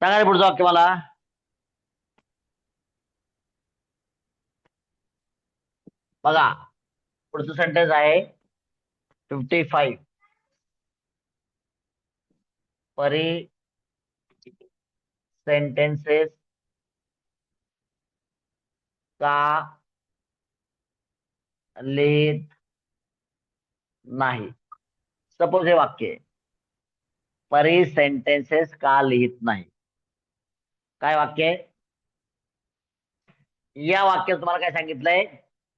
सांगा रे पुढचं वाक्य मला. बघा पुढचं सेंटेन्स आहे 55. परी सेंटेन्सेस का लिहित नाही. सपोज हे वाक्य आहे, परी सेंटेन्सेस का लिहित नाही. काय वाक्य आहे? या वाक्यात तुम्हाला काय सांगितलंय?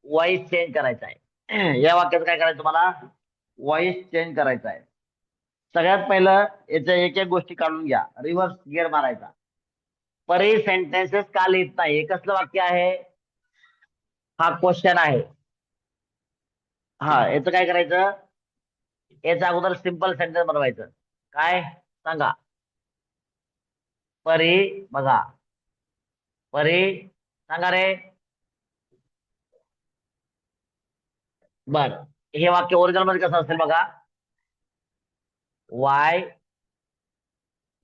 वॉइस चेंज करायचा आहे. या वाक्यात काय करायचं तुम्हाला? वॉइस चेंज करायचा आहे. सगळ्यात पहिलं याच्या एक एक गोष्टी काढून घ्या. रिव्हर्स गिअर मारायचा. परी सेंटेन्सेस का लिहित नाही, हे कसलं वाक्य आहे? हा क्वेश्चन आहे. हा याचं काय करायचं? याच्या अगोदर सिंपल सेंटेन्स बनवायचं. काय सांगा? परी बघा, परी सांगा रे. बर, हे वाक्य ओरिजिनल मध्ये कसं असेल बघा. Why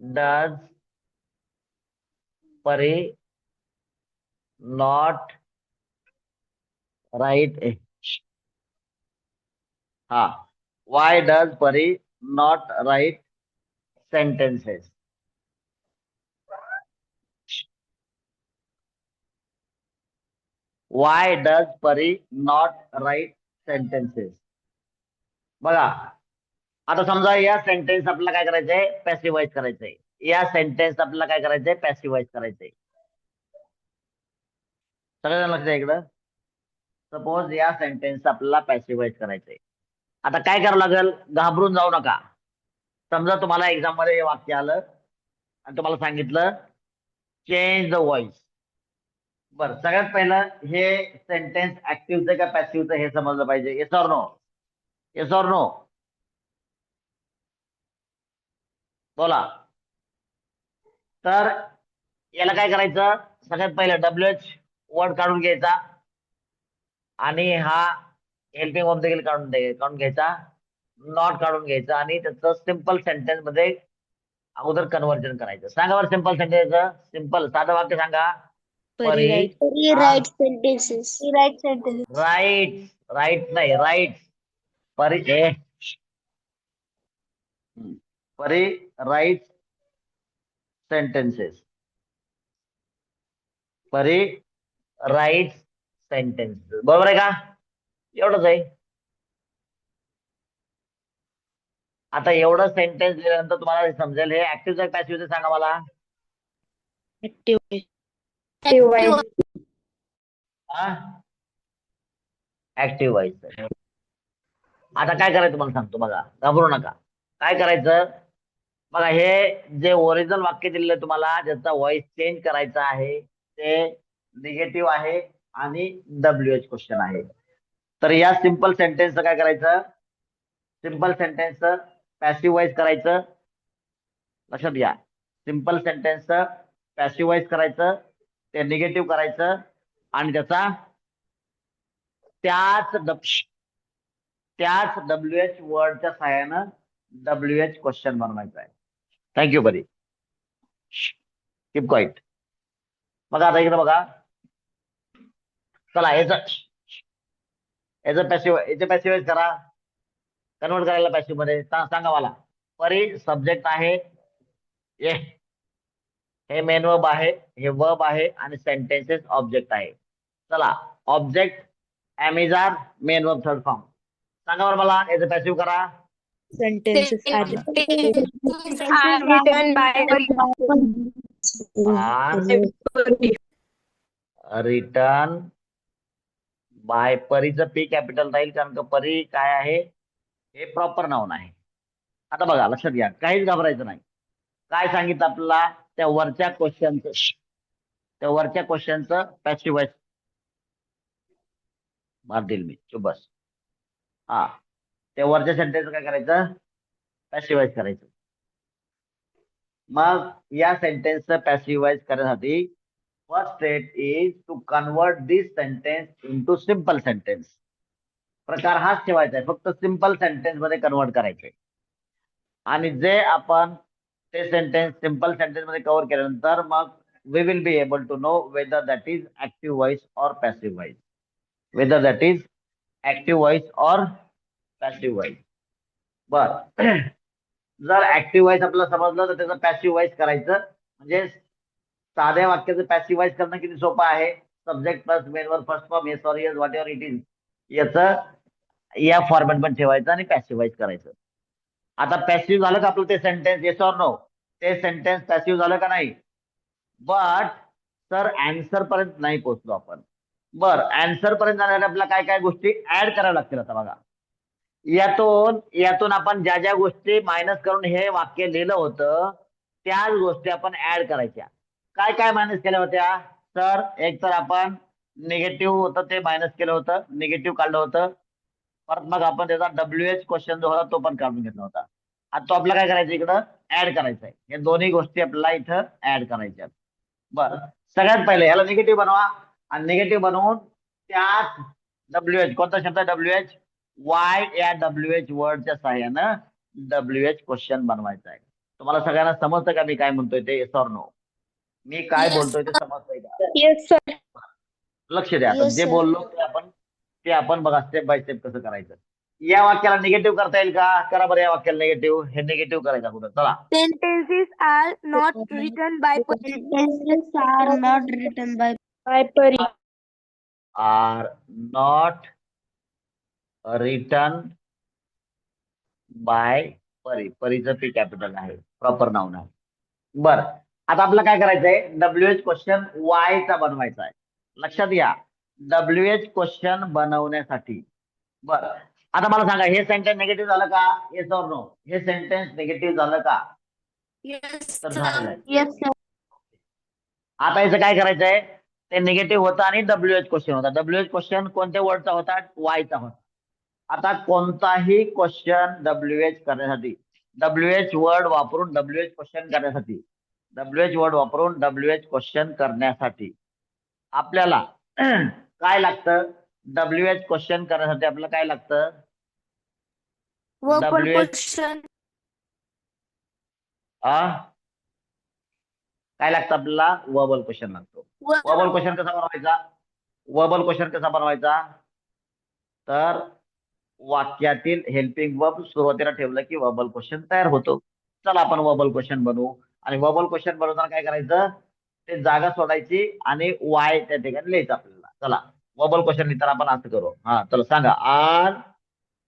does Pari not write. हा, why does Pari not write sentences. Why does Pari not write sentences. बघा आता समजा या सेंटेन्स आपल्याला काय करायचंय? पॅसिव्हाइज करायचंय. या सेंटेन्स आपल्याला काय करायचंय? पॅसिव्हाइज करायचंय. सगळ्यांना लक्ष द्या इकडं. सपोज या सेंटेन्स आपल्याला पॅसिव्हाइज करायचंय. आता काय करावं लागेल? घाबरून जाऊ नका. समजा तुम्हाला एक्झाम मध्ये हे वाक्य आलं आणि तुम्हाला सांगितलं चेंज द व्हॉइस. बर, सगळ्यात पहिलं हे सेंटेन्स ऍक्टिव्हचं का पॅसिव्हचं हे समजलं पाहिजे. Yes or no? Yes or no? बोला. तर याला काय करायचं? सगळ्यात पहिलं WH वर्ड काढून घ्यायचा आणि हा हेल्पिंग वर्ब देखील काढून घ्यायचा. नॉट काढून घ्यायचा आणि त्याचं सिंपल सेंटेन्स मध्ये अगोदर कन्व्हर्जन करायचं. सांगा बरं सिंपल सेंटेन्स. सिंपल साधं वाक्य सांगा. Pari Pari write sentences. Write sentences. Write. Write नाही, write. Pari Pari write sentences. Pari write sentences. बरोबर आहे का? एवढंच आहे. आता एवढं सेंटेन्स दिल्यानंतर तुम्हाला समजेल हे ऍक्टिव्ह पॅसिव्ह सांगा मला. ऍक्टिव्ह. ऍक्टिव्ह व्हायचं. आता काय करायचं मला सांगतो बघा, घाबरू नका. काय करायचं बघा, हे जे ओरिजिनल वाक्य दिलेलं तुम्हाला ज्याचा व्हॉइस चेंज करायचा आहे ते निगेटिव्ह आहे आणि WH क्वेश्चन आहे. तर या सिंपल सेंटेन्सचं काय करायचं? सिंपल सेंटेन्सचं पॅसिव्हाइज करायचं. लक्षात घ्या, सिंपल सेंटेन्सचं पॅसिव्हाइज करायचं, ते निगेटिव्ह करायचं आणि त्याचा त्याच WH वर्डच्या सहाय्यानं WH क्वेश्चन बनवायचा आहे. थँक्यू बरी. Keep quiet. बघा आता इकडे बघा. चला याचं पॅसिव्हाइज करा. कन्वर्ट करायला पॅसिव्ह मध्ये सांगा मला. परी सब्जेक्ट आहे, हे मेन वर्ब आहे, हे वर्ब आहे आणि सेंटेन्सेस ऑब्जेक्ट आहे. चला, object am is are main verb third form. सांगा बरं मला याचं पॅसिव्ह करा. Sentences are written by written by. परीचं P कॅपिटल राहील कारण का परी काय आहे? हे प्रॉपर नाउन आहे. आता बघा लक्षात घ्या, काहीच घाबरायचं नाही. काय सांगितलं आपल्याला? त्या वरच्या क्वेश्चनचं पॅसिव्हाइज मार देईल मी, चुप बस. हा, त्या वरच्या सेंटेन्स काय करायचं? पॅसिव्हाइज करायचं. मग या सेंटेन्सचं पॅसिव्हाइज करण्यासाठी first step is to convert this sentence into simple sentence. प्रकार हाच ठेवायचा आहे, फक्त सिंपल सेंटेन्स मध्ये कन्वर्ट करायचंय. आणि जे आपण ते सेंटेन्स सिंपल सेंटेन्स मध्ये कव्हर केल्यानंतर मग we will be able to know whether that is active voice or passive voice, whether that is active voice or passive voice. बर जर ऍक्टिव्ह व्हॉइस आपल्याला समजलं तर त्याचं पॅसिव्ह व्हॉइस करायचं. म्हणजे साध्या वाक्याचं पॅसिव्ह व्हॉइस करणं किती सोपं आहे. सब्जेक्ट प्लस मेन वर first form yes or yes what ever it is याचं या फॉर्मॅट पण ठेवायचं आणि पॅसिव्ह व्हॉइस करायचं. आता पॅसिव्ह झालं का आपलं ते सेंटेन्स येस ऑर नो, ते सेंटेन्स पॅसिव्ह झालं का नाही. बट सर अँसर पर्यंत नाही पोहोचलो आपण. बर अँसर पर्यंत जाण्यासाठी आपल्याला काय काय गोष्टी ऍड कराव्या लागतील. आता बघा यातून यातून आपण ज्या ज्या गोष्टी मायनस करून हे वाक्य लिहिलं होतं त्याच गोष्टी आपण ऍड करायच्या. काय काय मायनस केल्या होत्या सर. एक तर आपण निगेटिव्ह होतं ते मायनस केलं होतं, निगेटिव्ह काढलं होतं. परत मग आपण त्याचा WH क्वेश्चन जो होता तो पण काढून घेतला होता. आता तो आपला काय करायचा इकडं ऍड करायचा आहे. हे दोन्ही गोष्टी आपल्याला इथं ऍड करायच्या. बरं सगळ्यात पहिले याला निगेटिव्ह बनवा आणि निगेटिव्ह बनवून त्यात WH कोणता शब्द WH वाय या WH वर्डच्या सहाय्यानं WH क्वेश्चन बनवायचा आहे. तुम्हाला सगळ्यांना समजतं का मी काय म्हणतोय ते येस ऑर नो. मी काय बोलतोय ते समजतंय का. Yes sir. लक्ष द्या. आता Yes, जे sir. बोललो ते आपण बघा स्टेप बाय स्टेप कसं करायचं. या वाक्याला निगेटिव्ह करता येईल का. करा बरं या वाक्याला निगेटिव्ह. हे निगेटिव्ह करायचं कुठं चला. Sentences are not written by Sentences are not written by Pari. Are not written by Pari. परीचं पी कॅपिटल आहे, प्रॉपर नाउन आहे. बर आता आपल्याला काय करायचंय WH क्वेश्चन वायचा बनवायचा आहे. लक्षात घ्या WH क्वेश्चन बनवण्यासाठी. बर आता मला सांगा हे सेंटेन्स निगेटिव्ह झालं का येस ऑर नो. हे सेंटेन्स निगेटिव्ह झालं का. yes तर sir. झालेलं आहे. Yes, sir. आता याचं काय करायचंय ते निगेटिव्ह होता आणि WH क्वेश्चन होता. WH क्वेश्चन कोणत्या वर्डचा होता वायचा होता. आता कोणताही क्वेश्चन WH करण्यासाठी WH वर्ड वापरून WH क्वेश्चन करण्यासाठी WH वर्ड वापरून WH क्वेश्चन करण्यासाठी आपल्याला काय लागतं. WH क्वेश्चन करण्यासाठी आपल्याला काय लागतं. Verbal WH question. काय लागतं आपल्याला वर्बल क्वेश्चन लागतो. वर्बल क्वेश्चन कसा बनवायचा. वर्बल क्वेश्चन कसा बनवायचा तर वाक्यातील हेल्पिंग वर्ब सुरुवातीला ठेवलं की वर्बल क्वेश्चन तयार होतो. चला आपण वर्बल क्वेश्चन बनवू. आणि वर्बल क्वेश्चन बनवताना काय करायचं ते जागा सोडायची आणि वाय त्या ठिकाणी लिहायचं आपल्याला. चला वर्बल क्वेश्चन लिहिताना आपण असं करू. हा चला सांगा आर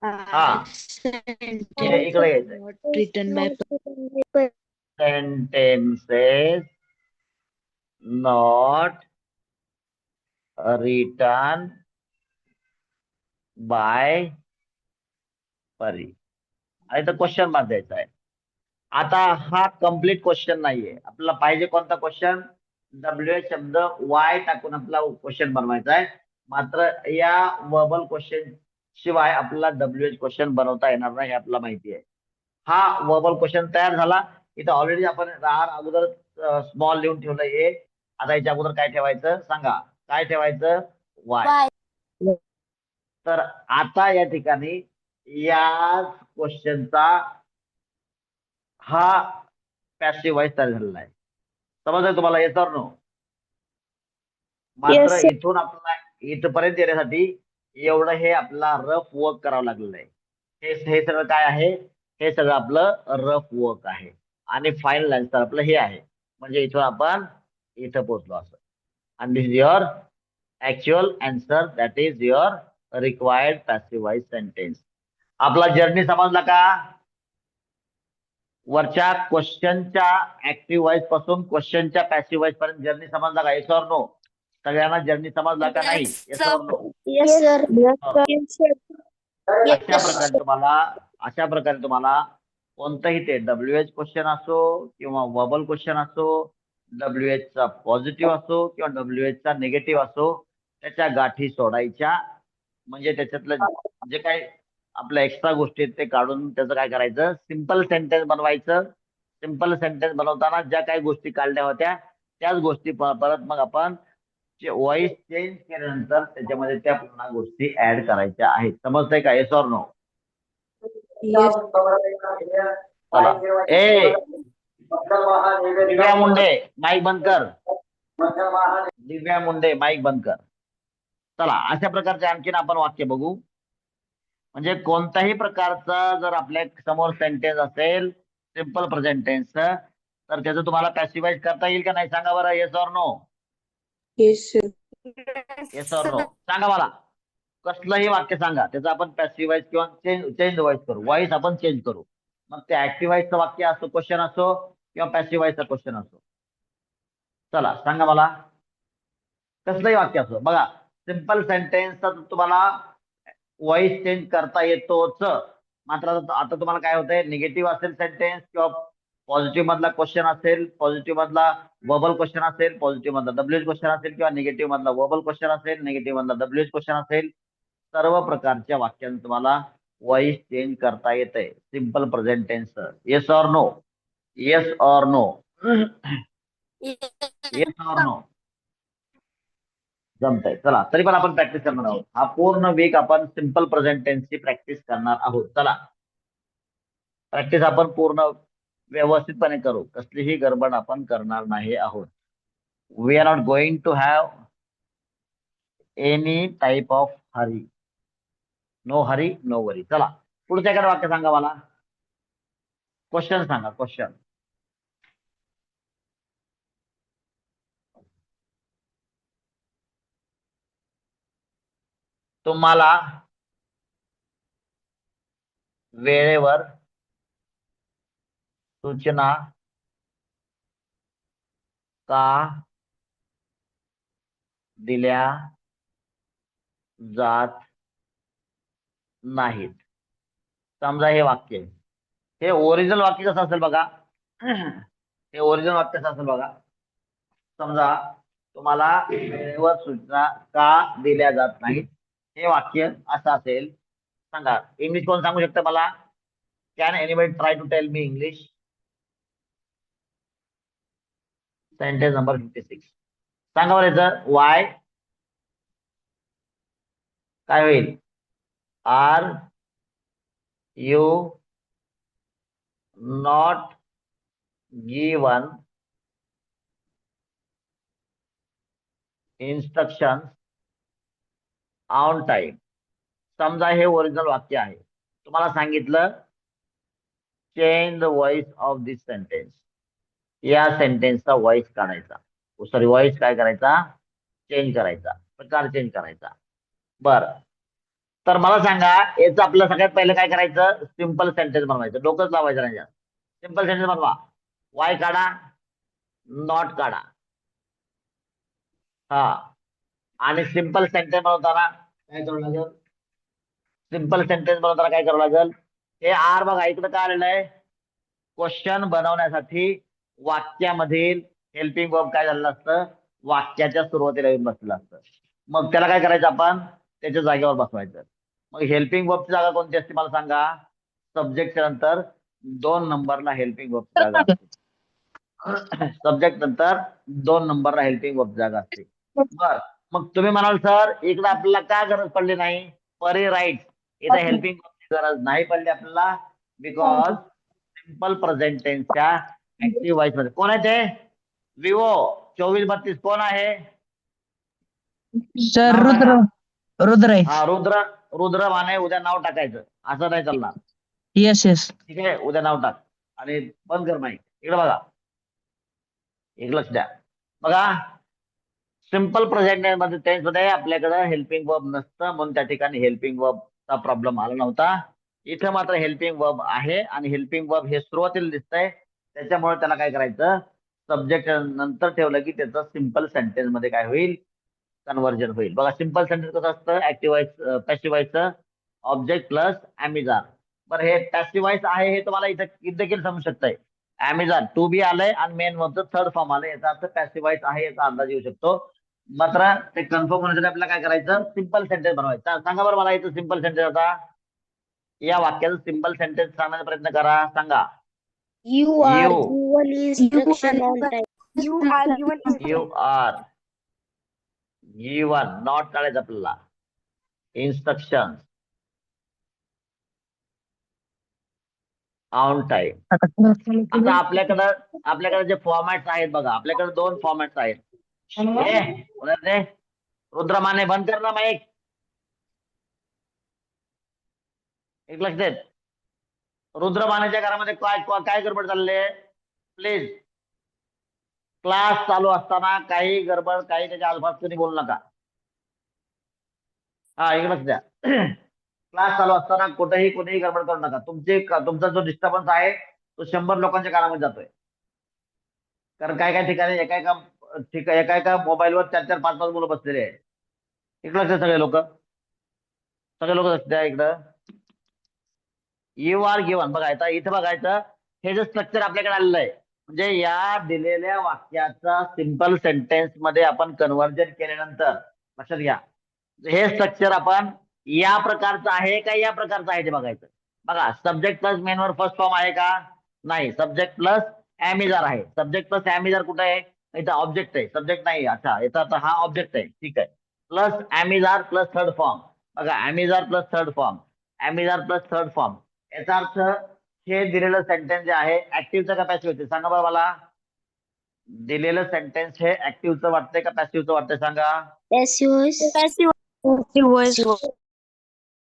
हा इकडे यायचंय. Written by sentences not written by परी. आणि तर क्वेश्चन मार्क द्यायचा आहे. आता हा कम्प्लीट क्वेश्चन नाहीये. आपल्याला पाहिजे कोणता क्वेश्चन WH शब्द वाय टाकून आपला क्वेश्चन बनवायचा आहे. मात्र या वर्बल क्वेश्चन शिवाय आपल्याला WH क्वेश्चन बनवता येणार नाही हे आपल्याला माहिती आहे. हा वर्बल क्वेश्चन तयार झाला. इथं ऑलरेडी आपण अगोदर स्मॉल लिहून ठेवलं हे. आता याच्या अगोदर काय ठेवायचं सांगा. काय ठेवायचं वाय. तर आता या ठिकाणी या क्वेश्चनचा हा पॅसिव्ह व्हॉइस तयार झालेला आहे. समजलं तुम्हाला येस ऑर नो. मात्र Yes, sir. इथून आपल्याला इथपर्यंत येण्यासाठी एवढं हे आपल्याला रफ वर्क करावं लागलेलं आहे. हे सगळं काय आहे हे सगळं आपलं रफ वर्क आहे. आणि फायनल आन्सर आपलं हे आहे. म्हणजे इथून आपण इथं पोहोचलो असं. आणि this is your actual answer that is your required passive voice sentence. आपला जर्नी समजला का. वरच्या क्वेश्चनच्या ऍक्टिव्ह व्हॉइस पासून क्वेश्चनच्या पॅसिव्ह व्हॉइस पर्यंत जर्नी समजला का येस ऑर नो. सगळ्यांना जर्नी समजला का नाही Yes, yes or no. Yes, sir. Yes, sir. अशा प्रकारे तुम्हाला कोणतंही ते WH क्वेश्चन असो किंवा वर्बल क्वेश्चन असो WH चा पॉझिटिव्ह असो किंवा WH चा निगेटिव्ह असो त्याच्या गाठी सोडायच्या. म्हणजे त्याच्यातलं जे काही आपल्या एक्स्ट्रा गोष्टी आहेत ते काढून त्याचं काय करायचं सिंपल सेंटेन्स बनवायचं. सिंपल सेंटेन्स बनवताना ज्या काही गोष्टी काढल्या होत्या त्याच गोष्टी परत मग आपण व्हॉइस चेंज केल्यानंतर त्याच्यामध्ये त्या पुन्हा गोष्टी ऍड करायच्या आहेत. समजतंय का येस ऑर नो. Yes. चला ए दिव्या मुंडे माईक बंद कर. दिव्या मुंडे माईक बंद कर. चला अशा प्रकारचे आणखीन आपण वाक्य बघू. म्हणजे कोणत्याही प्रकारचा जर आपल्या समोर सेंटेन्स असेल सिंपल प्रेझेंट टेन्स तर त्याचं तुम्हाला पॅसिवाइज करता येईल का नाही सांगा बरं. Yes or no. Yes, sir. Yes or no सांगा मला. कसलंही वाक्य सांगा त्याचं आपण पॅसिवाइज किंवा चेंज व्हाईस करू. व्हाईस आपण चेंज करू. मग ते ऍक्टिव्हाइजचं वाक्य असो क्वेश्चन असो किंवा पॅसिवाइजचा क्वेश्चन असो. चला सांगा मला. कसलंही वाक्य असो बघा. सिंपल सेंटेन्सचा तुम्हाला व्हॉइस चेंज करता येतोच. मात्र आता तुम्हाला काय होतंय निगेटिव्ह असेल सेंटेन्स किंवा पॉझिटिव्ह मधला क्वेश्चन असेल, पॉझिटिव्ह मधला वर्बल क्वेश्चन असेल, पॉझिटिव्ह मधला डब्ल्यूएच क्वेश्चन असेल किंवा निगेटिव्ह मधला वर्बल क्वेश्चन असेल, निगेटिव्ह मधला डब्ल्यूएच क्वेश्चन असेल, सर्व प्रकारच्या वाक्यांत तुम्हाला व्हॉइस चेंज करता येते simple present tense. Yes or no. Yes or no. Yes or no. जमतंय. चला तरी पण आपण प्रॅक्टिस करणार आहोत. हा पूर्ण वीक आपण सिंपल प्रेझेंट टेन्सची प्रॅक्टिस करणार आहोत. चला प्रॅक्टिस आपण पूर्ण व्यवस्थितपणे करू. कसलीही गडबड आपण करणार नाही आहोत. We are not going to have any type of hurry. No hurry no worry. चला पुढच्या एखादं वाक्य सांगा मला. क्वेश्चन सांगा. क्वेश्चन. तुम्हाला वेळेवर सूचना का दिल्या जात नाहीत. समजा हे वाक्य हे ओरिजिनल वाक्य कसं असेल बघा. हे ओरिजिनल वाक्य कसं असेल बघा. समजा तुम्हाला वेळेवर सूचना का दिल्या जात नाहीत हे वाक्य असं असेल. सांगा इंग्लिश कोण सांगू शकतं मला. Can anybody try to tell me English. Sentence number 56 सांगा बरं याचं वाय काय होईल. Are you not given instruction on time. समजा हे ओरिजिनल वाक्य आहे. तुम्हाला सांगितलं change the voice of this sentence. या सेंटेन्सचा व्हॉइस काढायचा. सॉरी व्हॉइस काय करायचा चेंज करायचा. प्रकार चेंज करायचा. बरं तर मला सांगा याचं आपलं सगळ्यात पहिलं काय करायचं सिंपल सेंटेन्स बनवायचं. डोकंच लावायचं नाही. सिंपल सेंटेन्स बनवा. वाय काढा नॉट काढा. हा आणि सिंपल सेंटेन्स बनवताना काय करावं लागेल. सिंपल सेंटेन्स बनवताना काय करावं लागेल. हे आर बघा इकडे काय आलेलं आहे क्वेश्चन बनवण्यासाठी वाक्यामधील हेल्पिंग वर्ब काय झालेलं असतं वाक्याच्या सुरुवातीला येऊन बसलेलं असतं. मग त्याला काय करायचं आपण त्याच्या जागेवर बसवायचं. मग हेल्पिंग वर्बची जागा कोणती असते मला सांगा. सब्जेक्टच्या नंतर 2 नंबरला हेल्पिंग वर्बची जागा असते. सब्जेक्ट नंतर 2 नंबरला हेल्पिंग वर्ब जागा असते. बर मग तुम्ही म्हणाल सर इकडे आपल्याला का गरज पडली नाही. परी राईट इथे हेल्पिंग वर्बची गरज नाही पडली आपल्याला. बिकॉज सिंपल प्रेझेंट टेन्सच्या ऍक्टिव्ह व्हॉइस मध्ये कोण आहे ते विवो 2432 कोण आहे. सर नाव रुद्र टाका. रुद्र आहे. हा रुद्र. रुद्र माने उद्या नाव टाकायचं असं नाही चालणार. येस येस ठीक आहे उद्या नाव टाक आणि बंद कर माईक. इकडे बघा एक लक्ष द्या. बघा सिंपल प्रेझेंट टेन्स मध्ये आपल्याकडे हेल्पिंग वर्ब नसतं म्हणून त्या ठिकाणी हेल्पिंग वर्बचा प्रॉब्लेम आला नव्हता. इथे मात्र हेल्पिंग वर्ब आहे आणि हेल्पिंग वर्ब हे सुरुवातीला दिसतंय त्याच्यामुळे त्याला काय करायचं सब्जेक्ट नंतर ठेवलं की त्याचं सिंपल सेंटेन्स मध्ये काय होईल कन्व्हर्जन होईल. बघा सिंपल सेंटेन्स कसं असतं ऍक्टिव्ह पॅसिव्हाइजचं ऑब्जेक्ट प्लस अॅमिझार. बरं हे पॅसिव्हाइज आहे हे तुम्हाला इथं देखील समजू शकतंय. अॅमिझार टू बी आलंय आणि मेन वर्बचं थर्ड फॉर्म आलंय याचा अर्थ पॅसिव्हाइज आहे याचा अंदाज येऊ शकतो. मात्र ते कन्फर्म होण्यासाठी आपल्याला काय करायचं सिंपल सेंटेन्स बनवायचं. सांगा बरं मला इथं सिंपल सेंटेन्स आता या वाक्याचं सिंपल सेंटेन्स सांगण्याचा प्रयत्न करा. सांगा You are You. given instruction on time. You are given you are given not काढायचं आपल्याला इन्स्ट्रक्शन ऑन टाइम. आता आपल्याकडे जे फॉर्मॅट्स आहेत बघा, आपल्याकडे 2 फॉर्मॅट्स आहेत. रुद्र माने बंद कर ना माईक. एक लक्ष देत. रुद्र मानेच्या घरामध्ये काय गडबड चालले प्लीज. क्लास चालू असताना काही गडबड काही त्याच्या आसपास तुम्ही बोलू नका. हा एक लक्ष द्या. क्लास चालू असताना कुठेही कोणीही गडबड करू नका. तुमचा जो डिस्टर्बन्स आहे तो 100 लोकांच्या कानामध्ये जातोय. कारण काय काय ठिकाणी एका मोबाईलवर 4-4, 5-5 मुलं बसलेले आहे. एक लक्ष सगळे लोक लक्ष द्या इकडं. यू आर गिवन बघायचं इथे बघायचं. हे जे स्ट्रक्चर आपल्याकडे आलेलं आहे म्हणजे या दिलेल्या वाक्याचा सिंपल सेंटेन्स मध्ये आपण कन्व्हर्जन केल्यानंतर लक्षात घ्या हे स्ट्रक्चर आपण या प्रकारचं आहे का या प्रकारचं आहे ते बघायचं. बघा सब्जेक्ट प्लस मेन वर फर्स्ट फॉर्म आहे का नाही. सब्जेक्ट प्लस ॲमिजार आहे. सब्जेक्ट प्लस ॲमिजार कुठे आहे इथं ऑब्जेक्ट आहे. सब्जेक्ट नाही. अच्छा याचा आता हा ऑब्जेक्ट आहे ठीक आहे. Plus am is are plus third form. बघा am is are plus third form. Am is are plus third form याचा अर्थ हे दिलेलं सेंटेन्स जे आहे ऍक्टिव्हचं का पॅसिव्हचं सांगा बरं मला. दिलेलं सेंटेन्स हे ऍक्टिव्हचं वाटतंय का पॅसिव्हचं वाटतंय सांगा.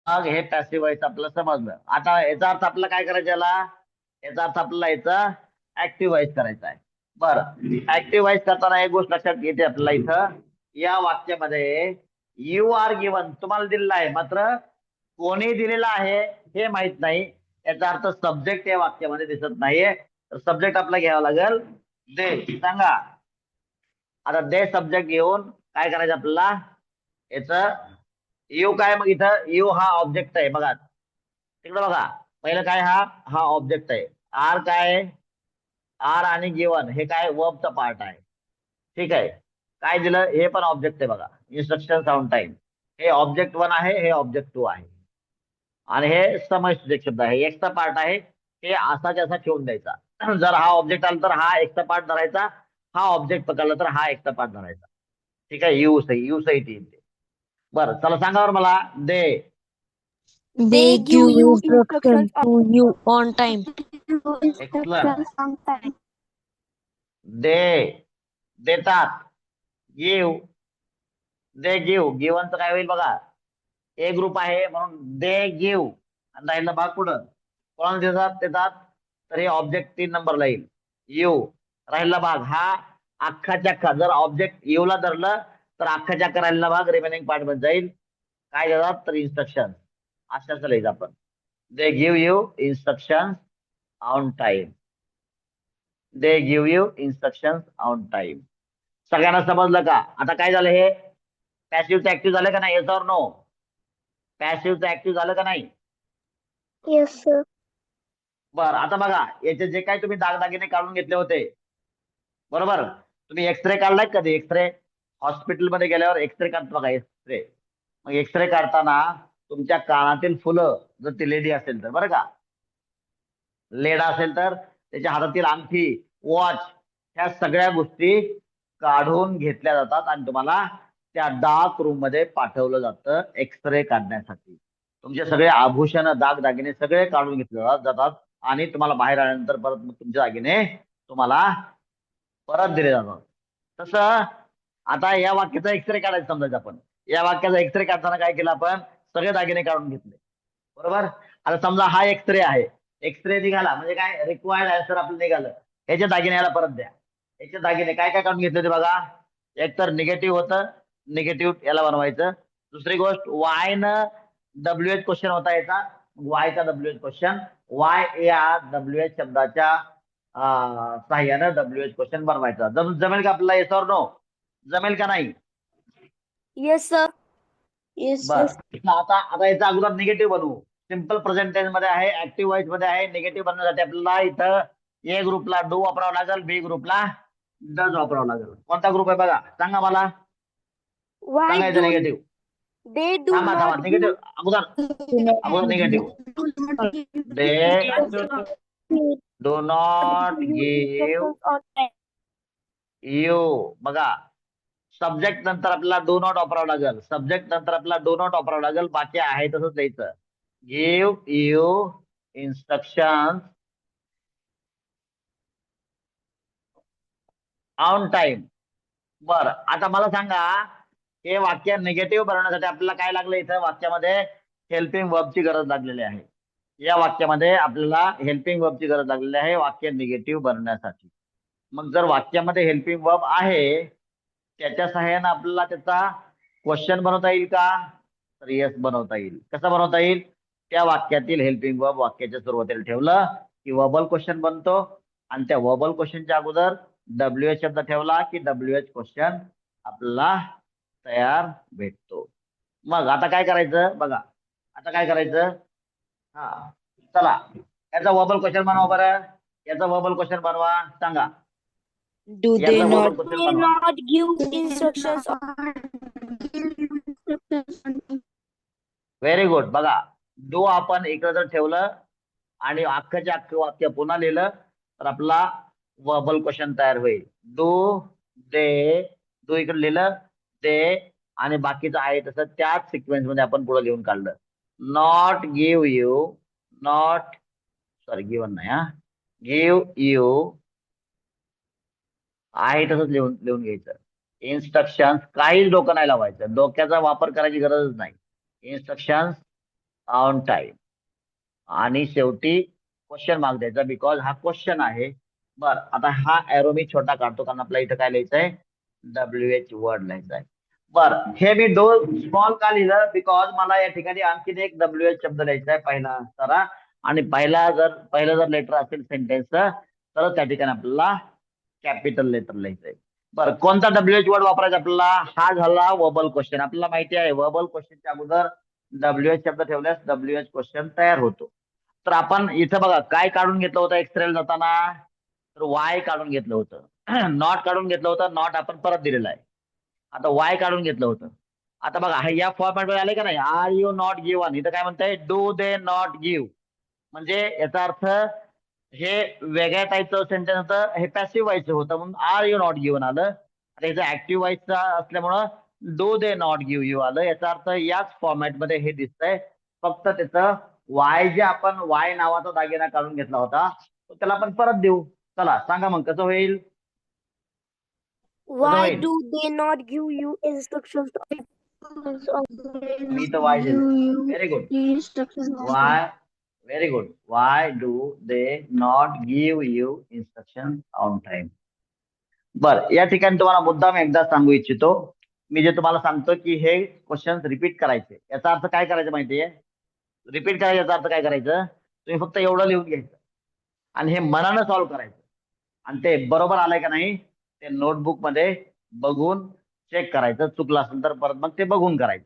मग हे पॅसिव्ह व्हायचं आपल्याला समजलं. आता याचा अर्थ आपल्याला काय करायचं याचा अर्थ आपल्याला याचा ऍक्टिव्ह व्हाईस करायचा आहे. बरं ऍक्टिव्ह व्हाईस करताना एक गोष्ट लक्षात घेते आपल्याला इथं या वाक्यामध्ये यू आर गिवन तुम्हाला दिलेलं आहे मात्र कोणी दिलेलं आहे हे माहित नाही. याचा अर्थ सब्जेक्ट या वाक्यामध्ये दिसत नाहीये तर सब्जेक्ट आपला घ्यावा लागेल दे. सांगा आता दे सब्जेक्ट घेऊन काय करायचं आपल्याला याच यू काय मग इथं यू हा ऑब्जेक्ट आहे बघा तिकडे बघा पहिलं काय हा ऑब्जेक्ट आहे. आर काय आर आणि गिवन हे काय वर्बचा पार्ट आहे ठीक आहे. काय दिलं हे पण ऑब्जेक्ट आहे बघा इन्स्ट्रक्शन साऊंड टाइम हे ऑब्जेक्ट 1 आहे हे ऑब्जेक्ट 2 आहे आणि हे समज शब्द आहे एक्सचा पार्ट आहे. हे असाच असा ठेवून द्यायचा. जर हा ऑब्जेक्ट आला तर हा एक्सचा पार्ट धरायचा. हा ऑब्जेक्ट पकडला तर हा एक्सचा पार्ट धरायचा ठीक आहे. यू सहित येईल ते. बरं चला सांगा बरं मला दे. They give you instructions to you on time. Excellent. दे देतात. गिव दे गिव्हनचं काय होईल बघा ए ग्रुप आहे म्हणून दे गिव आणि राहिला भाग पुढं कोणाला देतात तर हे ऑब्जेक्ट 3 नंबरला येईल. यू राहिला भाग हा अख्खाच्या अख्खा जर ऑब्जेक्ट यू ला धरलं तर अख्खाच्या अख्खा राहिलेला भाग रिमेनिंग पार्ट मध्ये जाईल. काय देतात तर इन्स्ट्रक्शन अशाच लिहायचं आपण. They give you instruction on time. They give you instruction on time. सगळ्यांना समजलं का. आता काय झालं हे पॅसिव्हचं ऍक्टिव्ह झालं का नाही येस ऑर नो. पॅसिव्हचं ऍक्टिव्ह झालं का नाही. Yes, sir. बरं आता बघा याचे जे काही तुम्ही दागदागिने काढून घेतले होते बरोबर. तुम्ही एक्सरे काढलाय कधी एक्सरे हॉस्पिटलमध्ये गेल्यावर एक्सरे काढतो बघा एक्सरे. मग एक्सरे काढताना तुमच्या कानातील फुलं जर ती लेडी असेल तर बरं का लेडा असेल तर त्याच्या हातातील अंगठी वॉच ह्या सगळ्या गोष्टी काढून घेतल्या जातात आणि तुम्हाला त्या डार्क रूम मध्ये पाठवलं जातं एक्सरे काढण्यासाठी. तुमचे सगळे आभूषण दागदागिने सगळे काढून घेतले जातात आणि तुम्हाला बाहेर आल्यानंतर परत मग तुमचे दागिने तुम्हाला परत दिले जातात. तसं आता या वाक्याचा एक्सरे काढायचं समजायचं आपण. या वाक्याचा एक्सरे काढताना काय केलं आपण सगळे दागिने काढून घेतले बरोबर. आता समजा हा एक्सरे आहे एक्सरे निघाला म्हणजे काय रिक्वायर्ड आन्सर आपलं निघालं. ह्याचे दागिने याला परत द्या. याचे दागिने काय काय काढून घेतले ते बघा. एक तर निगेटिव्ह होतं निगेटिव्ह याला बनवायचं. दुसरी गोष्ट वाय न WH क्वेश्चन होता याचा वायचा WH क्वेश्चन वाय या WH शब्दाच्या सहाय्यानं WH क्वेश्चन बनवायचा. जमेल का आपल्याला येस ऑर नो जमेल का नाही. Yes, sir. बरं आता याचा अगोदर निगेटिव्ह बनवू. सिंपल प्रेझेंट टेन्स मध्ये आहे ऍक्टिव्ह व्हॉइस मध्ये आहे. निगेटिव्ह बनवण्यासाठी आपल्याला इथं ए ग्रुपला डू वापरावं लागेल बी ग्रुपला डज वापरावं लागेल. कोणता ग्रुप आहे बघा सांगा मला. Why सांगायचं do निगेटिव्ह. they do थांबा not निगेटिव्ह अगोदर negative. They do not give instructions on time? You बघा सब्जेक्ट नंतर आपल्याला डू नॉट वापरावं लागेल. सब्जेक्ट नंतर आपल्याला डू नॉट वापरावं लागेल. बाकी आहे तसंच द्यायचं. Give you instruction on time. बर, आता मला सांगा, हे वाक्य निगेटिव्ह बनवण्यासाठी आपल्याला काय लागलं? इथं वाक्यामध्ये हेल्पिंग वर्बची गरज लागलेली आहे. या वाक्यामध्ये आपल्याला हेल्पिंग वर्बची गरज लागलेली आहे वाक्य निगेटिव्ह बनवण्यासाठी. मग जर वाक्यामध्ये हेल्पिंग वर्ब आहे, त्याच्या सहाय्याने आपल्याला त्याचा क्वेश्चन बनवता येईल का? तर येस, बनवता येईल. कसं बनवता येईल? त्या वाक्यातील हेल्पिंग वर्ब वाक्याच्या सुरुवातीला ठेवलं की वर्बल क्वेश्चन बनतो, आणि त्या वर्बल क्वेश्चनच्या अगोदर WH शब्द ठेवला की WH क्वेश्चन आपल्याला तयार भेटतो. मग आता काय करायचं बघा, आता काय करायचं? हा, चला याचा वर्बल क्वेश्चन बनवा बरं. याचा वर्बल क्वेश्चन बनवा, सांगा. Do they याचा not वर्बल क्वेश्चन May बनवा. not give instructions. Very good. बघा, डू आपण इकडे जर ठेवलं आणि अख्खच्या अख्खं वाक्य पुन्हा लिहिलं तर आपला वर्बल क्वेश्चन तयार होईल. डू दे, डू इकडे लिहिलं, दे, आणि बाकीचं आहे तसं त्याच सिक्वेन्स मध्ये आपण पुढे लिहून काढलं. Not give you, not, sorry given नाही, हा, गिव्ह यू आहे तसंच लिहून लिहून घ्यायचं. इन्स्ट्रक्शन्स, काहीच डोकं नाही लावायचं, डोक्याचा वापर करायची गरजच नाही. इन्स्ट्रक्शन्स ऑन टाइम, आणि शेवटी क्वेश्चन मार्क द्यायचा, बिकॉज हा क्वेश्चन आहे. बर, आता हा एरो मी छोटा काढतो कारण आपल्याला इथं काय लिहायचंय? WH वर्ड लिहायचा आहे. बर, हे मी स्मॉल का लिहिलं? बिकॉज मला या ठिकाणी आणखीन एक WH शब्द लिहायचा आहे पहिला सारा, आणि पहिलं जर लेटर असेल सेंटेन्सचं तर त्या ठिकाणी आपल्याला कॅपिटल लेटर लिहायचंय. बरं, कोणता WH वर्ड वापरायचा आपल्याला? हा झाला वर्बल क्वेश्चन. आपल्याला माहिती आहे वर्बल क्वेश्चनच्या अगोदर WH शब्द ठेवल्यास WH क्वेश्चन तयार होतो. तर आपण इथं बघा काय काढून घेतलं होतं एक्सरेल जाताना? तर वाय काढून घेतलं होतं. नॉट काढून घेतलं होतं, नॉट आपण परत दिलेला आहे. आता वाय काढून घेतलं होतं. आता बघा हे या फॉर्मॅट मध्ये आले का नाही? आर यू नॉट गिव्हन, इथं काय म्हणताय? Do they not give. म्हणजे याचा अर्थ हे वेगळ्या टाईपचं सेंटेन्स होतं, हे पॅसिव्ह व्हायचं होतं म्हणून आर यू नॉट गिव्हन आलं. आता याचं ऍक्टिव्ह व्हायचं असल्यामुळं do they not give you आलं. याचा अर्थ याच फॉर्मॅट मध्ये हे दिसतंय, फक्त त्याचं वाय जे आपण वाय नावाचा दागिना काढून घेतला होता तो त्याला आपण परत देऊ. चला सांगा मग कसं होईल? कसं Why होईल? do they not give you instructions? मी तर वाय दिलं. Very good. Y, very good. Why do they not give you instruction on time. बर, या ठिकाणी तुम्हाला मुद्दाम एकदा सांगू इच्छितो, मी जे तुम्हाला सांगतो की हे क्वेश्चन रिपीट करायचे. याचा अर्थ काय करायचं माहितीये? रिपीट करायचा याचा अर्थ काय करायचं? तुम्ही फक्त एवढं लिहून घ्यायचं आणि हे मनानं सॉल्व्ह करायचं, आणि ते बरोबर आलंय का नाही ते नोटबुक मध्ये बघून चेक करायचं. चुकलं असेल तर परत मग ते बघून करायचं.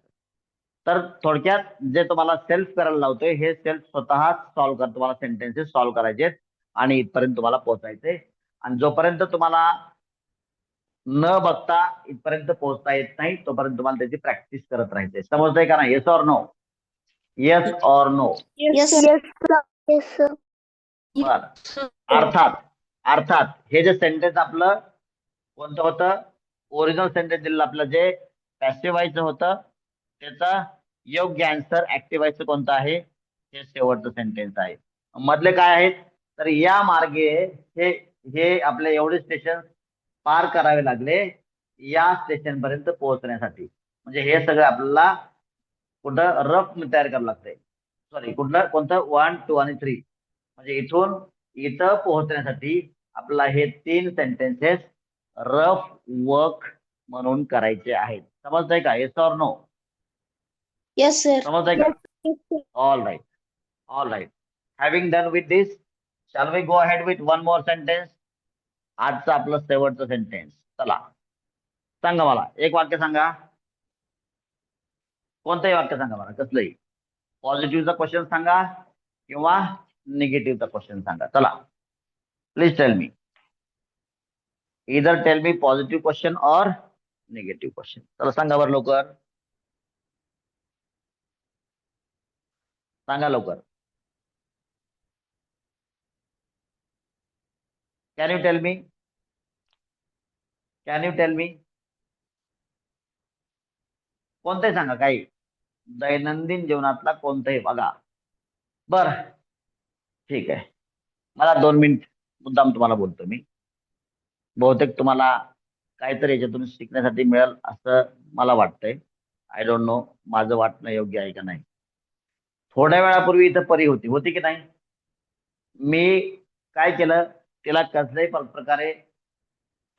तर थोडक्यात जे तुम्हाला सेल्फ करायला लावतोय हे सेल्फ स्वतः सॉल्व्ह कर, तुम्हाला सेंटेन्सेस सॉल्व्ह करायचे आणि इथपर्यंत तुम्हाला पोहोचायचे. आणि जोपर्यंत तुम्हाला न बघता इथपर्यंत पोहोचता येत नाही तोपर्यंत तुम्हाला त्याची प्रॅक्टिस करत राहायचे. समजतंय का नाही? Yes or no? Yes or no? Yes, yes, sir. बर, अर्थात अर्थात हे जे सेंटेन्स आपलं कोणतं होतं? ओरिजिनल सेंटेन्स दिलेलं आपलं जे पॅसिव्ह व्हायचं होतं त्याचा योग्य आन्सर ऍक्टिव्ह व्हायचं कोणतं आहे? हे शेवटचं सेंटेन्स आहे. मधले काय आहेत? तर या मार्गे हे हे आपले एवढे स्टेशन पार करावे लागले या स्टेशन पर्यंत पोहोचण्यासाठी. म्हणजे हे सगळं आपल्याला कुठं रफ तयार करावं लागतंय. सॉरी, कुठलं कोणतं? 1, 2 आणि 3. म्हणजे इथून इथं पोहोचण्यासाठी आपल्याला हे 3 सेंटेन्सेस रफ वर्क म्हणून करायचे आहेत. समजतंय का? Yes or no? Yes, sir. समजतंय का? Yes, sir. All right, all right. Having done with this, shall we go ahead with one more sentence? आजचं आपलं शेवटचं सेंटेन्स. चला सांगा, मला एक वाक्य सांगा. कोणतंही वाक्य सांगा मला, कसलंही. पॉझिटिव्हचा क्वेश्चन सांगा किंवा निगेटिव्हचा क्वेश्चन सांगा. चला, प्लीज टेल मी. इधर टेल मी पॉझिटिव्ह क्वेश्चन और निगेटिव्ह क्वेश्चन. चला सांगा बरं लवकर, सांगा लवकर. Can you tell me? Can you tell me? कोणतंही सांगा, काही दैनंदिन जीवनातला कोणतंही बघा. बर, ठीक आहे. मला 2 मिनिट मुद्दाम तुम्हाला बोलतो मी. बहुतेक तुम्हाला काहीतरी याच्यातून शिकण्यासाठी मिळेल असं मला वाटतंय. आय डोंट नो माझं वाटणं योग्य आहे का नाही. थोड्या वेळापूर्वी इथं परी होती की नाही. मी काय केलं, तिला कसल्याही प्रकारे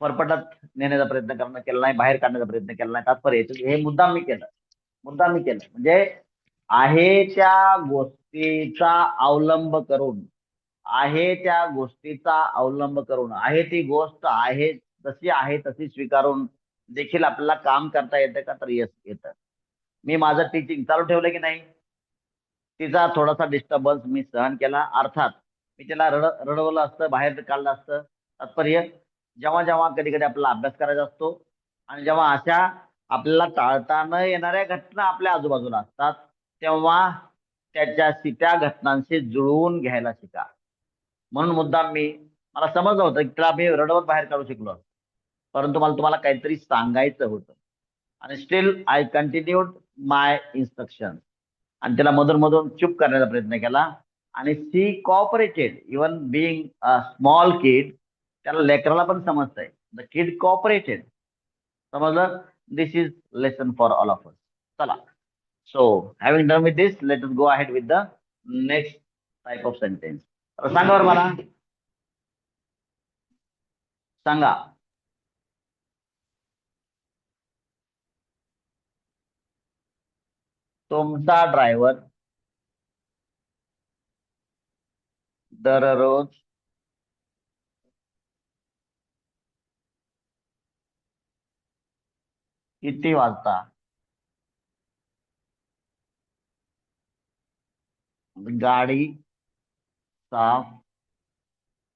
फरफटत नेण्याचा प्रयत्न केला नाही, बाहेर काढण्याचा प्रयत्न केला नाही. तात्पर्य हे मुद्दाम मी केलं. म्हणजे आहे त्या गोष्टीचा अवलंब करून आहे ती गोष्ट आहे तशी स्वीकारून देखील आपल्याला काम करता येतं का, तर येस येतं. मी माझं टीचिंग चालू ठेवलं की नाही. तिचा थोडासा डिस्टर्बन्स मी सहन केला. अर्थात मी तिला रडवलं असतं, बाहेर काढलं असतं. तात्पर्य जेव्हा जेव्हा कधी कधी आपल्याला अभ्यास करायचा असतो आणि जेव्हा अशा आपल्याला टाळता न येणाऱ्या घटना आपल्या आजूबाजूला असतात, तेव्हा त्या घटनांशी जुळवून घ्यायला शिका. म्हणून मुद्दाम मला समजलं होतं की तिला मी रडवत बाहेर काढू शिकलो, परंतु मला तुम्हाला काहीतरी सांगायचं होतं. आणि still I continued my instruction आणि त्याला मधून मधून चूप करण्याचा प्रयत्न केला. आणि she cooperated even being a small kid. त्याला लेकराला पण समजतंय. The kid cooperated. समजलं. This is lesson for all of us. चला. So having done with this, let us go ahead with the next type of sentence. सांगा बरं मला. सांगा. तुमचा ड्रायव्हर दररोज किती वाजता गाडी साफ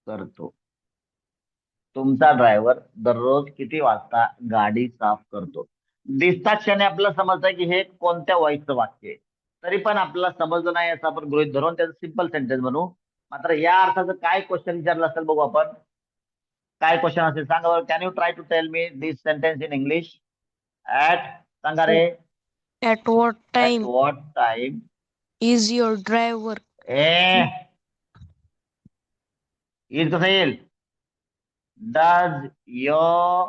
करतो. तुमचा ड्रायव्हर दररोज किती वाजता गाडी साफ करतो. दिसता क्षणी आपल्याला समजतंय की हे कोणत्या वॉइसचं वाक्य आहे. तरी पण आपल्याला समजलं नाही असं आपण गृहीत धरून त्याचं सिंपल सेंटेन्स बनवू. मात्र या अर्थाचं काय क्वेश्चन विचारलं असेल बघू आपण. काय क्वेश्चन असेल सांगा बरं. Can you try to tell me this sentence in English. सांगा रे. At what At time what time is your driver? येईल कसं येईल. Does your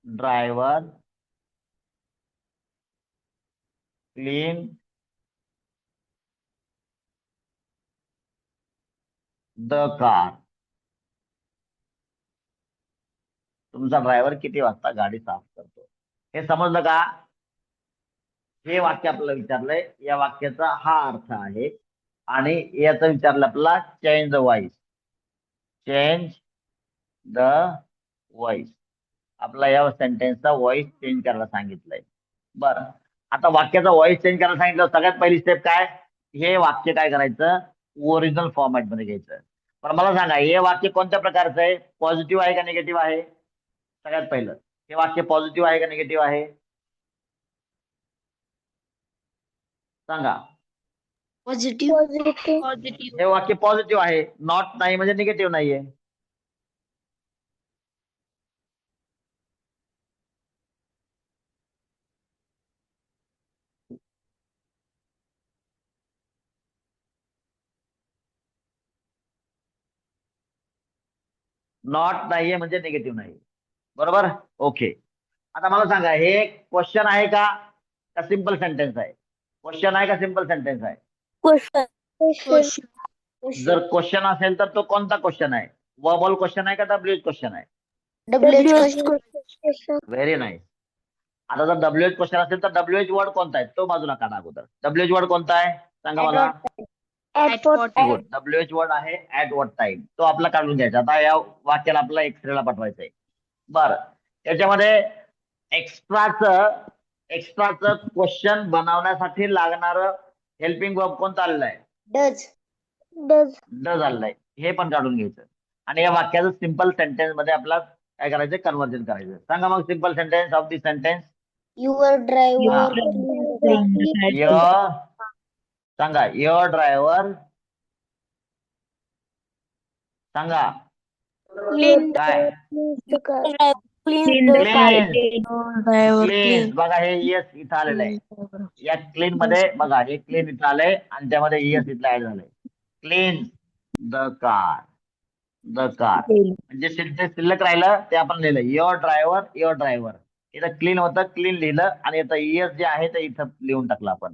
driver clean the car. तुमचा ड्रायव्हर किती वाजता गाडी साफ करतो. हे समजलं का. हे वाक्य आपल्याला विचारलंय. या वाक्याचा हा अर्थ आहे आणि याचं विचारलं आपल्याला change the voice. Change the voice. आपला या सेंटेन्सचा वॉइस चेंज करायला सांगितलंय. बरं. आता वाक्याचा वॉइस चेंज करायला सांगितलं. सगळ्यात पहिली स्टेप काय. हे वाक्य काय करायचं, ओरिजिनल फॉर्मॅट मध्ये घ्यायचं. पण मला सांगा हे वाक्य कोणत्या प्रकारचं आहे. पॉझिटिव्ह आहे का निगेटिव्ह आहे. सगळ्यात पहिलं हे वाक्य पॉझिटिव्ह आहे का निगेटिव्ह आहे सांगा. Positive. हे वाक्य पॉझिटिव्ह आहे. नॉट नाही म्हणजे निगेटिव्ह नाहीये. नॉट नाहीये म्हणजे निगेटिव्ह नाही. बरोबर. ओके. आता मला सांगा हे क्वेश्चन आहे का सिंपल सेंटेन्स आहे. क्वेश्चन आहे का सिंपल सेंटेन्स आहे. Question. जर क्वेश्चन असेल तर तो कोणता क्वेश्चन आहे. वर्बल क्वेश्चन आहे का डब्ल्यूएच क्वेश्चन आहे. Very nice. आता जर डब्ल्यूएच क्वेश्चन असेल तर डब्ल्यूएच वर्ड कोणता आहे तो बाजूला काढा अगोदर. डब्ल्यूएच वर्ड कोणता आहे सांगा मला. At what time? Good. WH word आहे ऍट व्हॉट टाइम. तो आपला काढून घ्यायचा. आता या वाक्याला आपल्याला एक्सरेला पाठवायचंय. बरं. याच्यामध्ये एक्स्ट्राचं क्वेश्चन बनवण्यासाठी लागणारं हेल्पिंग वर्ब कोणतं आलेलं आहे. Does. डज आलेलं आहे. हे पण काढून घ्यायचं आणि या वाक्याचं सिंपल सेंटेन्स मध्ये आपल्याला काय करायचं कन्व्हर्जन करायचं. सांगा मग simple sentence of this sentence. Your driver. Your सांगा. युअर ड्रायव्हर सांगा Clean काय. the car. Clean the car. Clean. Clean बघा हे येस इथं आलेलं आहे. या क्लीन मध्ये बघा हे क्लीन इथं आलंय आणि त्यामध्ये येस इथलं ऍड झालंय. Clean the car. The car. म्हणजे शिल्लक राहिलं ते आपण लिहिलं युअर ड्रायव्हर. इथं क्लीन होतं, क्लीन लिहिलं आणि इथं येस जे आहे ते इथं लिहून टाकलं आपण.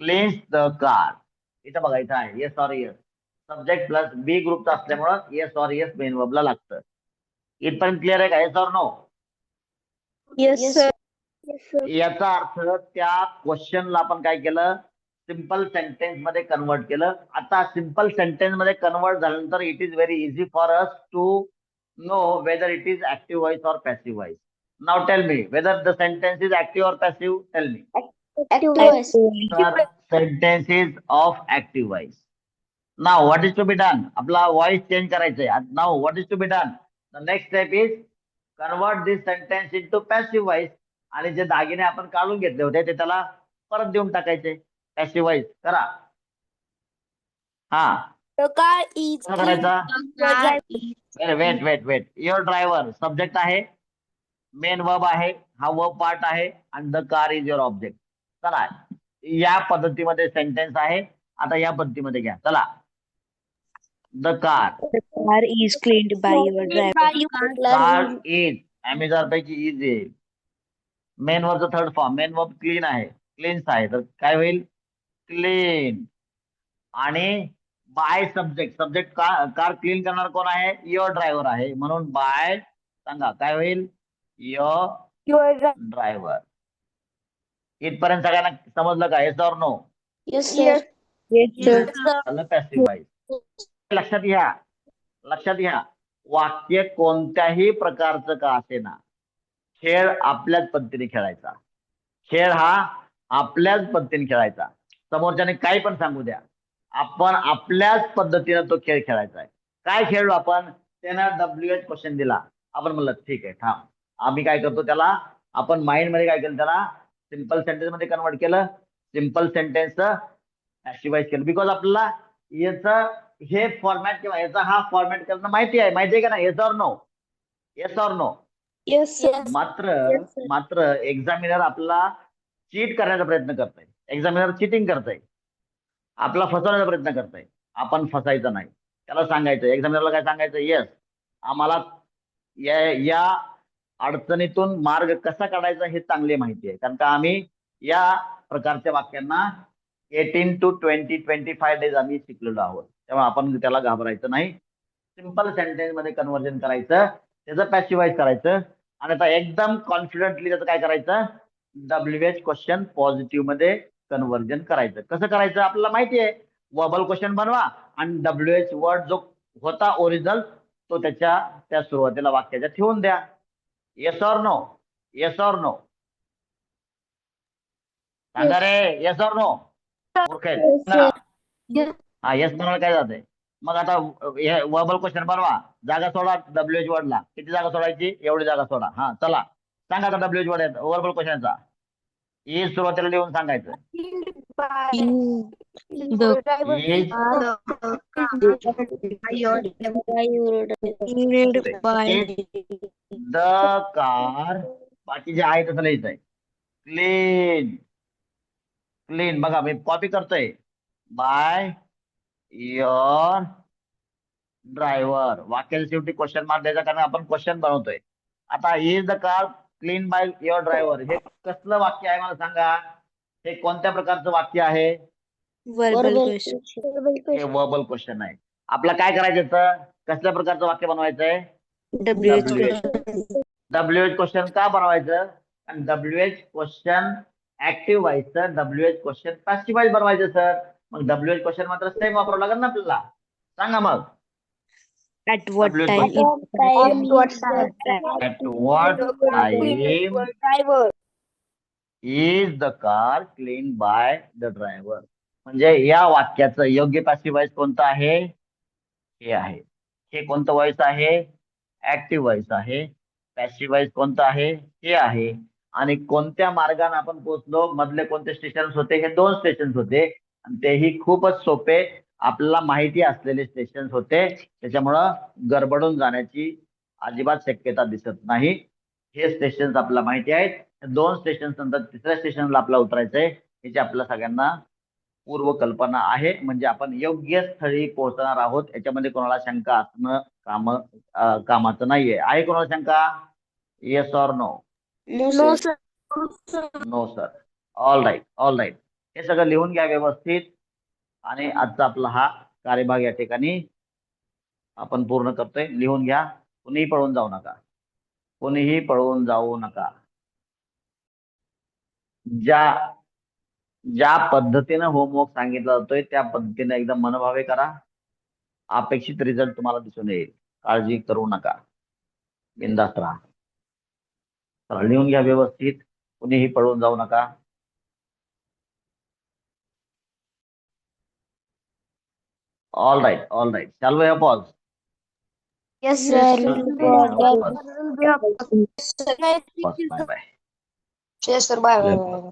Cleans the car. इथं बघायचं आहे s or es. Subject plus B ग्रुपचा असल्यामुळं येस ऑर येस मेन वर्बला लागतं. इथपर्यंत क्लिअर आहे का? Yes or no? Yes, sir. Yes, sir. याचा अर्थ त्या क्वेश्चनला आपण काय केलं, सिंपल सेंटेन्स मध्ये कन्वर्ट केलं. आता सिंपल सेंटेन्स मध्ये कन्वर्ट झाल्यानंतर it is very easy for us to know whether it is active voice or passive voice. Now tell me whether the sentence is active or passive. Tell me. Active voice. तर sentence is of active voice. Now what is to be done. आपला voice change करायचंय. Now what is to be done. The next step is convert this sentence into passive voice. आणि जे दागिने आपण काढून घेतले होते ते त्याला परत देऊन टाकायचे. पॅसिव्ह व्हॉइस करा. हा The car is कसं करायचा? clean. Wait. Your driver subject आहे, मेन वर्ब आहे, हा वर्ब पार्ट आहे आणि the car is your object. चला या पद्धतीमध्ये सेंटेन्स आहे. आता या पद्धतीमध्ये घ्या. चला the car. The car is cleaned by your driver. Car is am is are पैकी इज येईल. मेन वर्बचा third form. Main verb clean आहे, क्लीन्स आहे, तर काय होईल? क्लीन. आणि बाय सब्जेक्ट कार क्लीन करणार कोण आहे? युअर ड्रायव्हर आहे, म्हणून बाय सांगा काय होईल? Your driver. इथपर्यंत सगळ्यांना समजलं का? Yes or no? Yes, sir. Yes, sir. Passive voice. लक्षात घ्या वाक्य कोणत्याही प्रकारचं का असेना, खेळ आपल्याच पद्धतीने खेळायचा. खेळ हा आपल्याच पद्धतीने खेळायचा. समोरच्याने काही पण सांगू द्या, आपण आपल्याच पद्धतीने तो खेळ खेळायचा आहे. काय खेळलो आपण? त्यानं WH क्वेश्चन दिला, आपण म्हणलं ठीक आहे थांब. आम्ही काय करतो त्याला, आपण माइंड मध्ये काय केलं, त्याला सिंपल सेंटेन्स मध्ये कन्वर्ट केलं. सिंपल सेंटेन्स ऍक्टिव्हाइज केलं. बिकॉज आपल्याला याचं हे फॉर्मॅट किंवा याचा हा फॉर्मॅट करणं माहिती आहे का नाही? Yes or no? Yes or no? Yes, sir. मात्र एक्झामिनर आपला चीट करण्याचा प्रयत्न करतोय. एक्झामिनर चिटिंग करतोय, आपला फसवण्याचा प्रयत्न करतोय. आपण फसायचं नाही. त्याला सांगायचं, एक्झामिनरला काय सांगायचं? येस, आम्हाला या अडचणीतून मार्ग कसा काढायचा हे चांगली माहिती आहे, कारण का आम्ही या प्रकारच्या वाक्यांना 18 to 25 डेज आम्ही शिकलेलो आहोत. तेव्हा आपण त्याला घाबरायचं नाही. सिंपल सेंटेन्स मध्ये कन्व्हर्जन करायचं, त्याचं पॅसिव्हाइज करायचं. आणि आता एकदम कॉन्फिडेंटली त्याचं काय करायचं? WH क्वेश्चन पॉझिटिव्ह मध्ये कन्व्हर्जन करायचं. कसं करायचं आपल्याला माहिती आहे. वर्बल क्वेश्चन बनवा आणि WH वर्ड जो होता ओरिजिनल तो त्या सुरुवातीला वाक्याच्या ठेवून द्या. Yes or no? Yes or no? सांगा रे, येस ऑर नो? मूर्ख आहेत ना? हा येस म्हणून काय जाते. मग आता वर्बल क्वेश्चन बनवा, जागा सोडा WH वर्डला. किती जागा सोडायची? एवढी जागा सोडा. हा चला सांगा आता WH वर्ड वर्बल क्वेश्चनचा. ही सुरुवातीला लिहून सांगायचं. द कार, बाकी जे आहे तसं लिहायचंय. क्लीन बघा मी कॉपी करतोय. By your driver. वाक्याच्या शेवटी क्वेश्चन मार्क द्यायचा, कारण आपण क्वेश्चन बनवतोय. आता is the car clean by your driver, हे कसलं वाक्य आहे मला सांगा? हे कोणत्या प्रकारचं वाक्य आहे? Verbal question. हे वर्बल क्वेश्चन आहे. आपलं काय करायचं तर कसल्या प्रकारचं वाक्य बनवायचंय? WH क्वेश्चन का बनवायचं? आणि WH क्वेश्चन ऍक्टिव्ह व्हायचं, WH क्वेश्चन पॅसिव्हाइज बनवायचं सर. मग WH क्वेश्चन मात्र सेम वापरावं लागेल ना आपल्याला. सांगा मग. At what WH time? question. At what time? At what time is the car cleaned by the driver? म्हणजे या वाक्याचं योग्य पॅसिव्ह व्हॉइस कोणतं आहे? हे आहे. हे कोणतं व्हॉइस आहे? ऍक्टिव्ह व्हॉइस आहे. पॅसिव्ह व्हॉइस कोणतं आहे? हे आहे. आणि कोणत्या मार्गाने आपण पोहोचलो, मधले कोणते स्टेशन होते? हे 2 स्टेशन होते आणि तेही खूपच सोपे, आपल्याला माहिती असलेले स्टेशन होते. त्याच्यामुळं गडबडून जाण्याची अजिबात शक्यता दिसत नाही. हे स्टेशन आपल्याला माहिती आहेत. 2 स्टेशन नंतर 3ऱ्या स्टेशनला आपल्याला उतरायचंय, याची आपल्या सगळ्यांना पूर्व कल्पना आहे. म्हणजे आपण योग्य स्थळी पोहोचणार आहोत, याच्यामध्ये कोणाला शंका असणं कामाचं नाहीये. आहे कोणाला शंका? Yes or no? No, sir. No sir. All right. हे सगळं लिहून घ्या व्यवस्थित. आणि आजचा आपला हा कार्यभाग या ठिकाणी आपण पूर्ण करतोय. लिहून घ्या. कुणीही पळून जाऊ नका. ज्या पद्धतीनं होमवर्क सांगितला जातोय त्या पद्धतीने एकदम मनभावे करा. अपेक्षित रिझल्ट तुम्हाला दिसून येईल. काळजी करू नका. बिनधास्त राहा. चला लिहून घ्या व्यवस्थित. कुणीही पळून जाऊ नका. All right. Shall we have pause? Yes, sir. Bye bye. Yes, sir. Bye.